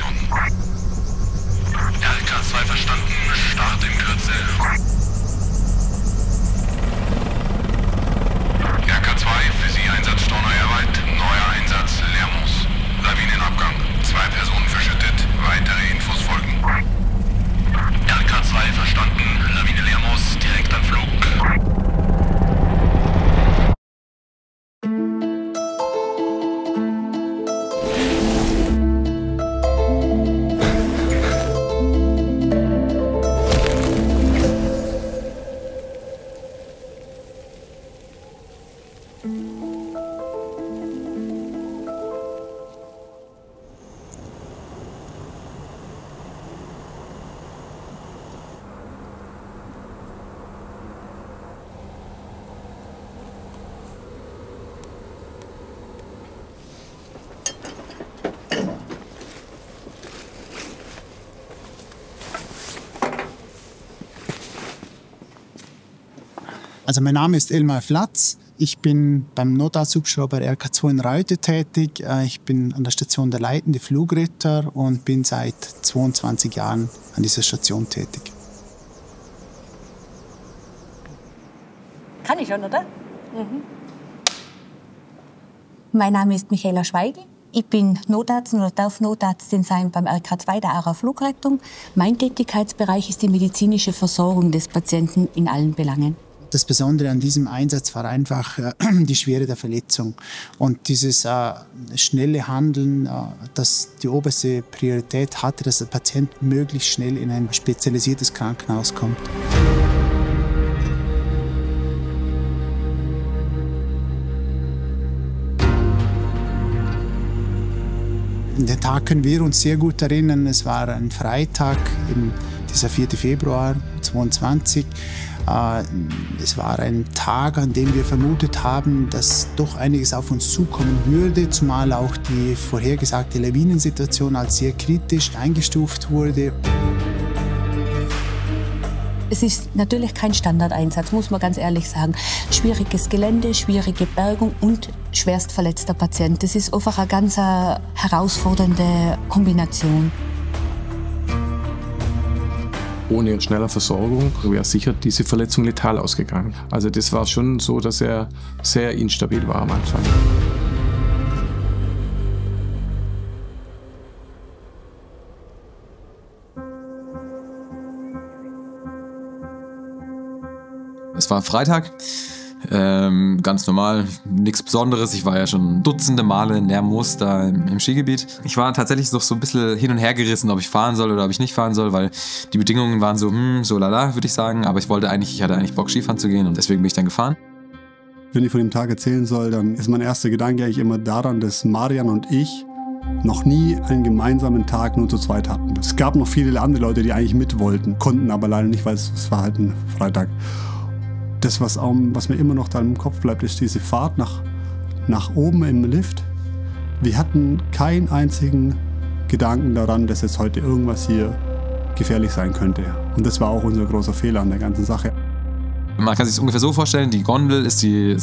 Position. RK2 verstanden, Start in Kürze. RK2, für Sie Einsatz Storneuerwald, neuer Einsatz Lermoos. Lawinenabgang, 2 Personen verschüttet, weitere Infos folgen. RK2 verstanden, Lawine Lermoos, Direktanflug. Also mein Name ist Elmar Flatz. Ich bin beim Notarzthubschrauber RK2 in Reutte tätig. Ich bin an der Station der leitende Flugretter und bin seit 22 Jahren an dieser Station tätig. Kann ich schon, oder? Mhm. Mein Name ist Michaela Schweigel. Ich bin Notärztin oder darf Notärztin sein beim RK2 der Aarau Flugrettung. Mein Tätigkeitsbereich ist die medizinische Versorgung des Patienten in allen Belangen. Das Besondere an diesem Einsatz war einfach die Schwere der Verletzung und dieses schnelle Handeln, das die oberste Priorität hatte, dass der Patient möglichst schnell in ein spezialisiertes Krankenhaus kommt. Den Tag können wir uns sehr gut erinnern. Es war ein Freitag, dieser 4. Februar 2022. Es war ein Tag, an dem wir vermutet haben, dass doch einiges auf uns zukommen würde, zumal auch die vorhergesagte Lawinensituation als sehr kritisch eingestuft wurde. Es ist natürlich kein Standardeinsatz, muss man ganz ehrlich sagen. Schwieriges Gelände, schwierige Bergung und schwerst verletzter Patient. Das ist einfach eine ganz herausfordernde Kombination. Ohne schneller Versorgung wäre sicher diese Verletzung letal ausgegangen. Also das war schon so, dass er sehr instabil war am Anfang. Es war Freitag, ganz normal, nichts Besonderes. Ich war ja schon dutzende Male in Lermoos da im Skigebiet. Ich war tatsächlich noch so ein bisschen hin und her gerissen, ob ich fahren soll oder ob ich nicht fahren soll, weil die Bedingungen waren so lala, würde ich sagen. Aber ich hatte eigentlich Bock, Skifahren zu gehen und deswegen bin ich dann gefahren. Wenn ich von dem Tag erzählen soll, dann ist mein erster Gedanke eigentlich immer daran, dass Marian und ich noch nie einen gemeinsamen Tag nur zu zweit hatten. Es gab noch viele andere Leute, die eigentlich mit wollten, konnten aber leider nicht, weil es war halt ein Freitag. Das, was mir immer noch da im Kopf bleibt, ist diese Fahrt nach oben im Lift. Wir hatten keinen einzigen Gedanken daran, dass jetzt heute irgendwas hier gefährlich sein könnte. Und das war auch unser großer Fehler an der ganzen Sache. Man kann sich es ungefähr so vorstellen, die Gondel ist die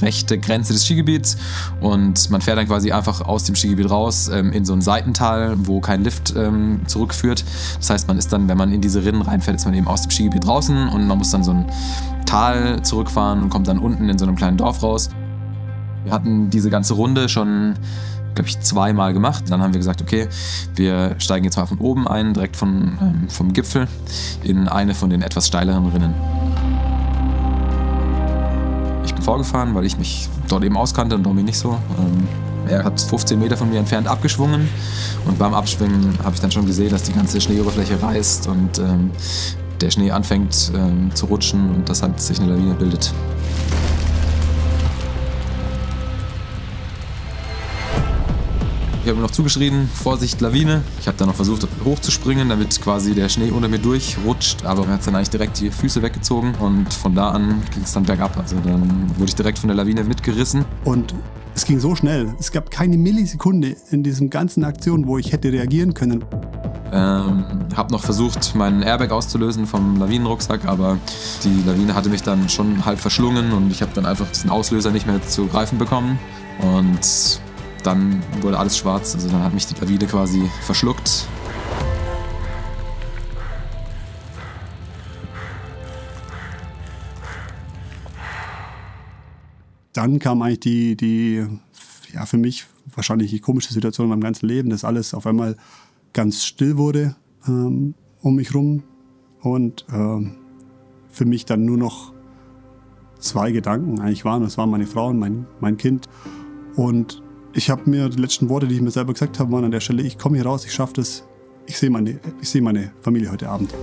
rechte Grenze des Skigebiets und man fährt dann quasi einfach aus dem Skigebiet raus in so ein Seitental, wo kein Lift zurückführt. Das heißt, man ist dann, wenn man in diese Rinnen reinfährt, ist man eben aus dem Skigebiet draußen und man muss dann so ein Tal zurückfahren und kommt dann unten in so einem kleinen Dorf raus. Wir hatten diese ganze Runde schon, glaube ich, 2-mal gemacht. Dann haben wir gesagt, okay, wir steigen jetzt mal von oben ein, direkt vom Gipfel, in eine von den etwas steileren Rinnen. Ich bin vorgefahren, weil ich mich dort eben auskannte und Domi nicht so. Er hat 15 Meter von mir entfernt abgeschwungen und beim Abschwingen habe ich dann schon gesehen, dass die ganze Schneeoberfläche reißt und der Schnee anfängt zu rutschen und dass halt sich eine Lawine bildet. Ich habe ihm noch zugeschrien, Vorsicht, Lawine. Ich habe dann noch versucht, hochzuspringen, damit quasi der Schnee unter mir durchrutscht. Aber er hat dann eigentlich direkt die Füße weggezogen und von da an ging es dann bergab. Also dann wurde ich direkt von der Lawine mitgerissen. Und es ging so schnell. Es gab keine Millisekunde in diesem ganzen Aktion, wo ich hätte reagieren können. Habe noch versucht, meinen Airbag auszulösen vom Lawinenrucksack, aber die Lawine hatte mich dann schon halb verschlungen und ich habe dann einfach diesen Auslöser nicht mehr zu greifen bekommen. Und dann wurde alles schwarz. Also dann hat mich die Lawine quasi verschluckt. Dann kam eigentlich die ja, für mich wahrscheinlich die komischste Situation in meinem ganzen Leben, dass alles auf einmal ganz still wurde um mich rum und für mich dann nur noch 2 Gedanken eigentlich waren. Das waren meine Frau und mein Kind. Und ich habe mir die letzten Worte, die ich mir selber gesagt habe, waren an der Stelle: Ich komme hier raus, ich schaffe das, ich sehe meine Familie heute Abend.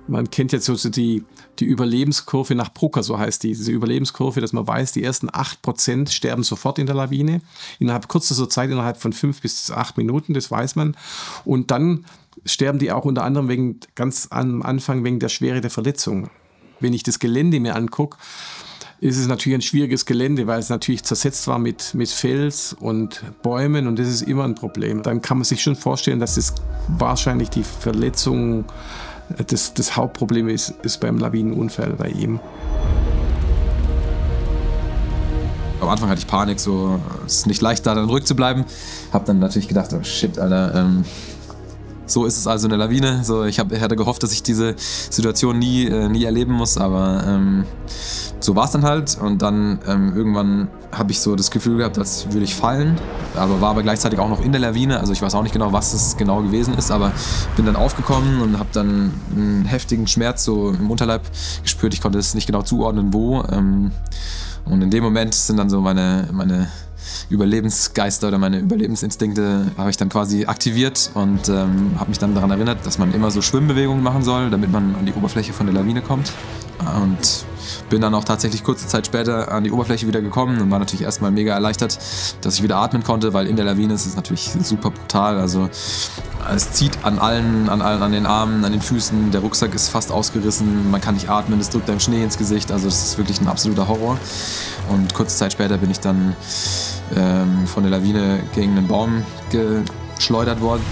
Man kennt jetzt so die Überlebenskurve nach Brucker, so heißt die. Diese Überlebenskurve, dass man weiß, die ersten 8% sterben sofort in der Lawine. Innerhalb kürzester Zeit, innerhalb von 5 bis 8 Minuten, das weiß man. Und dann sterben die auch unter anderem ganz am Anfang wegen der Schwere der Verletzung. Wenn ich das Gelände mir angucke, ist es natürlich ein schwieriges Gelände, weil es natürlich zersetzt war mit Fels und Bäumen, und das ist immer ein Problem. Dann kann man sich schon vorstellen, dass es wahrscheinlich die Verletzung das Hauptproblem ist beim Lawinenunfall bei ihm. Am Anfang hatte ich Panik, so, es ist nicht leicht, da dann ruhig zu bleiben. Hab dann natürlich gedacht, oh shit, Alter, so ist es also in der Lawine. So, ich hatte gehofft, dass ich diese Situation nie erleben muss, aber so war es dann halt. Und dann irgendwann habe ich so das Gefühl gehabt, als würde ich fallen, war aber gleichzeitig auch noch in der Lawine. Also ich weiß auch nicht genau, was es genau gewesen ist, aber bin dann aufgekommen und habe dann einen heftigen Schmerz so im Unterleib gespürt. Ich konnte es nicht genau zuordnen, wo. Und in dem Moment sind dann so meine Überlebensgeister oder meine Überlebensinstinkte habe ich dann quasi aktiviert und habe mich dann daran erinnert, dass man immer so Schwimmbewegungen machen soll, damit man an die Oberfläche von der Lawine kommt. Und bin dann auch tatsächlich kurze Zeit später an die Oberfläche wieder gekommen und war natürlich erstmal mega erleichtert, dass ich wieder atmen konnte, weil in der Lawine ist es natürlich super brutal. Also es zieht an den Armen, an den Füßen, der Rucksack ist fast ausgerissen, man kann nicht atmen, es drückt einem Schnee ins Gesicht, also das ist wirklich ein absoluter Horror. Und kurze Zeit später bin ich dann von der Lawine gegen einen Baum geschleudert worden.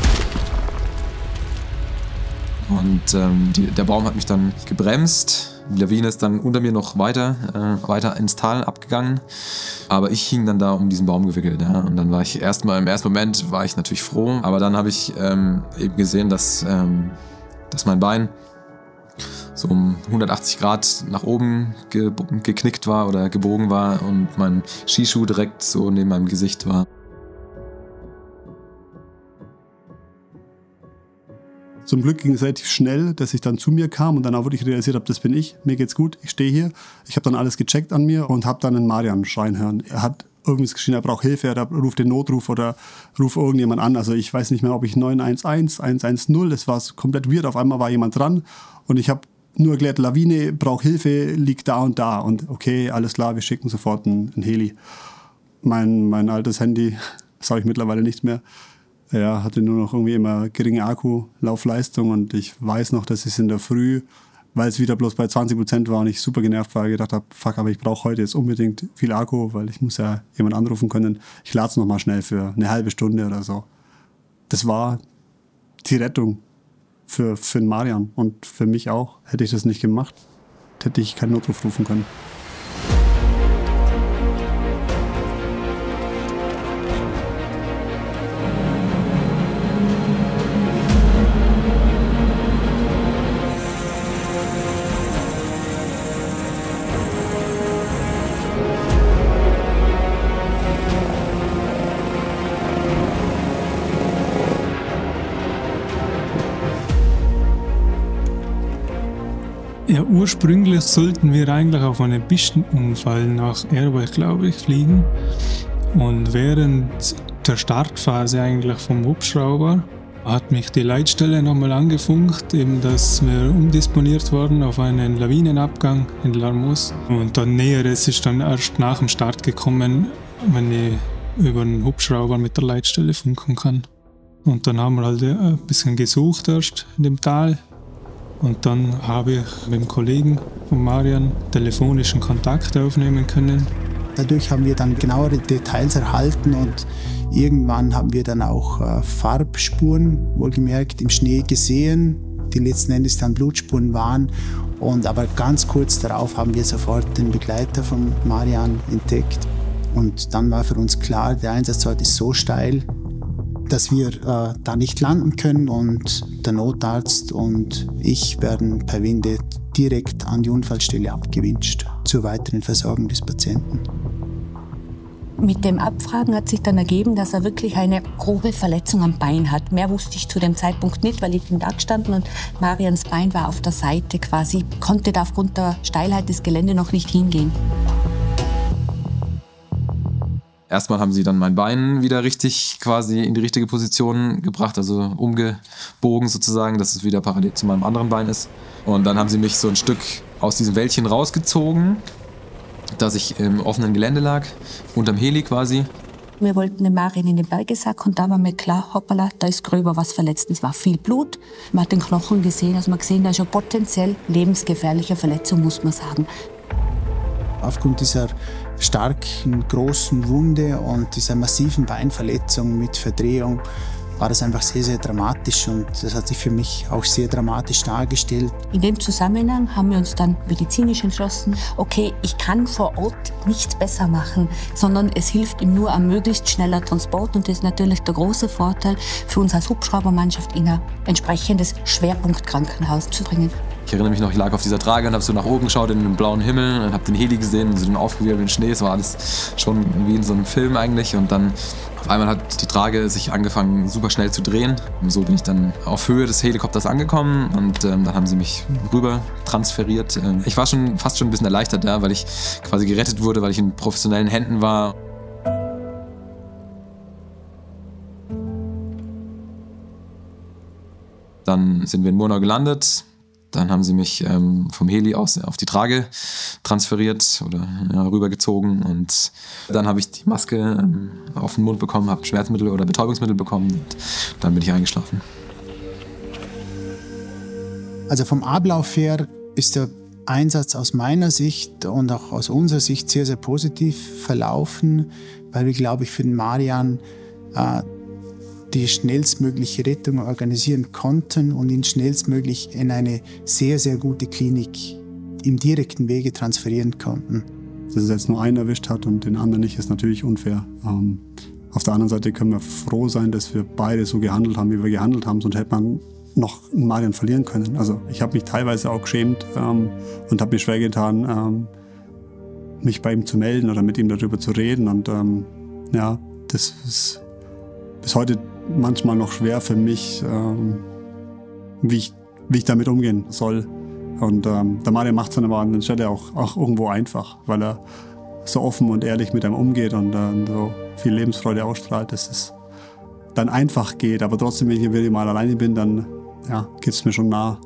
Und der Baum hat mich dann gebremst. Die Lawine ist dann unter mir noch weiter ins Tal abgegangen. Aber ich hing dann da um diesen Baum gewickelt. Ja. Und dann war ich im ersten Moment war ich natürlich froh. Aber dann habe ich eben gesehen, dass mein Bein so um 180 Grad nach oben geknickt war oder gebogen war und mein Skischuh direkt so neben meinem Gesicht war. Zum Glück ging es relativ schnell, dass ich dann zu mir kam und dann auch wirklich realisiert habe, das bin ich, mir geht's gut, ich stehe hier. Ich habe dann alles gecheckt an mir und habe dann einen Marian schreien hören. Er hat irgendwas geschrien, er braucht Hilfe, er ruft den Notruf oder ruft irgendjemand an. Also ich weiß nicht mehr, ob ich 911, 110, das war komplett weird. Auf einmal war jemand dran und ich habe nur erklärt, Lawine, braucht Hilfe, liegt da und da. Und okay, alles klar, wir schicken sofort ein Heli. Mein altes Handy, das habe ich mittlerweile nicht mehr. Ja, hatte nur noch irgendwie immer geringe Akkulaufleistung und ich weiß noch, dass ich es in der Früh, weil es wieder bloß bei 20% war und ich super genervt war, gedacht habe, fuck, aber ich brauche heute jetzt unbedingt viel Akku, weil ich muss ja jemanden anrufen können. Ich lade es nochmal schnell für eine halbe Stunde oder so. Das war die Rettung für den Marian und für mich auch. Hätte ich das nicht gemacht, hätte ich keinen Notruf rufen können. Ja, ursprünglich sollten wir eigentlich auf einen Pistenunfall nach Erwach, glaube ich, fliegen. Und während der Startphase eigentlich vom Hubschrauber hat mich die Leitstelle nochmal angefunkt, eben, dass wir umdisponiert wurden auf einen Lawinenabgang in Larmos. Und dann Näheres ist dann erst nach dem Start gekommen, wenn ich über einen Hubschrauber mit der Leitstelle funken kann. Und dann haben wir halt ein bisschen gesucht erst in dem Tal. Und dann habe ich mit dem Kollegen von Marian telefonischen Kontakt aufnehmen können. Dadurch haben wir dann genauere Details erhalten und irgendwann haben wir dann auch Farbspuren, wohlgemerkt, im Schnee gesehen. die letzten Endes dann Blutspuren waren. Aber ganz kurz darauf haben wir sofort den Begleiter von Marian entdeckt. Und dann war für uns klar, der Einsatzort ist so steil, dass wir da nicht landen können. Und der Notarzt und ich werden per Winde direkt an die Unfallstelle abgewünscht zur weiteren Versorgung des Patienten. Mit dem Abfragen hat sich dann ergeben, dass er wirklich eine grobe Verletzung am Bein hat. Mehr wusste ich zu dem Zeitpunkt nicht, weil ich bin da gestanden und Marians Bein war auf der Seite quasi, konnte da aufgrund der Steilheit des Geländes noch nicht hingehen. Erstmal haben sie dann mein Bein wieder richtig quasi in die richtige Position gebracht, also umgebogen sozusagen, dass es wieder parallel zu meinem anderen Bein ist. Und dann haben sie mich so ein Stück aus diesem Wäldchen rausgezogen, dass ich im offenen Gelände lag, unterm Heli quasi. Wir wollten den Marian in den Bergesack und da war mir klar, hoppala, da ist gröber was verletzt. Es war viel Blut, man hat den Knochen gesehen, also man hat gesehen, da ist eine potenziell lebensgefährliche Verletzung, muss man sagen. Aufgrund dieser starken, großen Wunde und dieser massiven Beinverletzung mit Verdrehung war das einfach sehr, sehr dramatisch und das hat sich für mich auch sehr dramatisch dargestellt. In dem Zusammenhang haben wir uns dann medizinisch entschlossen, okay, ich kann vor Ort nichts besser machen, sondern es hilft ihm nur ein möglichst schneller Transport und das ist natürlich der große Vorteil für uns als Hubschraubermannschaft in ein entsprechendes Schwerpunktkrankenhaus zu bringen. Ich erinnere mich noch, ich lag auf dieser Trage und habe so nach oben geschaut in den blauen Himmel und habe den Heli gesehen, so den aufgewirbelten Schnee. Es war alles schon wie in so einem Film eigentlich. Und dann auf einmal hat die Trage sich angefangen, super schnell zu drehen. Und so bin ich dann auf Höhe des Helikopters angekommen und dann haben sie mich rüber transferiert. Ich war fast schon ein bisschen erleichtert, ja, weil ich quasi gerettet wurde, weil ich in professionellen Händen war. Dann sind wir in Murnau gelandet. Dann haben sie mich vom Heli aus auf die Trage transferiert oder rübergezogen und dann habe ich die Maske auf den Mund bekommen, habe Schmerzmittel oder Betäubungsmittel bekommen und dann bin ich eingeschlafen. Also vom Ablauf her ist der Einsatz aus meiner Sicht und auch aus unserer Sicht sehr, sehr positiv verlaufen, weil wir, glaube ich, für den Marian die schnellstmögliche Rettung organisieren konnten und ihn schnellstmöglich in eine sehr, sehr gute Klinik im direkten Wege transferieren konnten. Dass es jetzt nur einen erwischt hat und den anderen nicht, ist natürlich unfair. Auf der anderen Seite können wir froh sein, dass wir beide so gehandelt haben, wie wir gehandelt haben, sonst hätte man noch einen Marian verlieren können. Also ich habe mich teilweise auch geschämt und habe mir schwer getan, mich bei ihm zu melden oder mit ihm darüber zu reden. Und ja, das ist bis heute manchmal noch schwer für mich, wie ich damit umgehen soll. Und der Marian macht es dann aber an der Stelle auch irgendwo einfach, weil er so offen und ehrlich mit einem umgeht und so viel Lebensfreude ausstrahlt, dass es dann einfach geht. Aber trotzdem, wenn ich mal alleine bin, dann ja, geht es mir schon nah,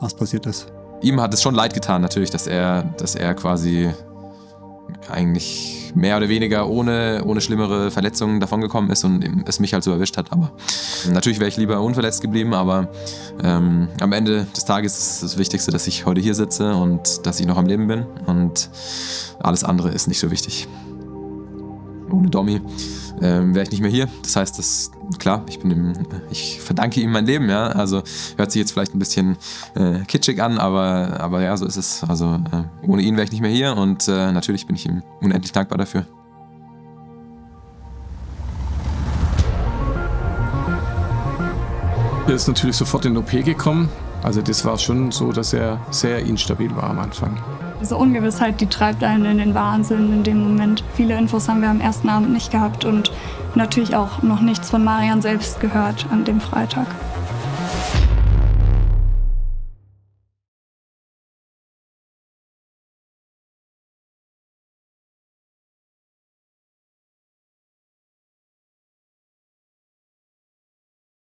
was passiert ist. Ihm hat es schon leid getan natürlich, dass er quasi eigentlich mehr oder weniger ohne schlimmere Verletzungen davongekommen ist und es mich halt so erwischt hat. Aber natürlich wäre ich lieber unverletzt geblieben, aber am Ende des Tages ist das Wichtigste, dass ich heute hier sitze und dass ich noch am Leben bin und alles andere ist nicht so wichtig. Ohne Domi wäre ich nicht mehr hier. Das heißt, klar, ich verdanke ihm mein Leben, ja. Also hört sich jetzt vielleicht ein bisschen kitschig an, aber ja, so ist es. Also ohne ihn wäre ich nicht mehr hier und natürlich bin ich ihm unendlich dankbar dafür. Er ist natürlich sofort in den OP gekommen. Also das war schon so, dass er sehr instabil war am Anfang. Diese Ungewissheit, die treibt einen in den Wahnsinn in dem Moment. Viele Infos haben wir am ersten Abend nicht gehabt und natürlich auch noch nichts von Marian selbst gehört an dem Freitag.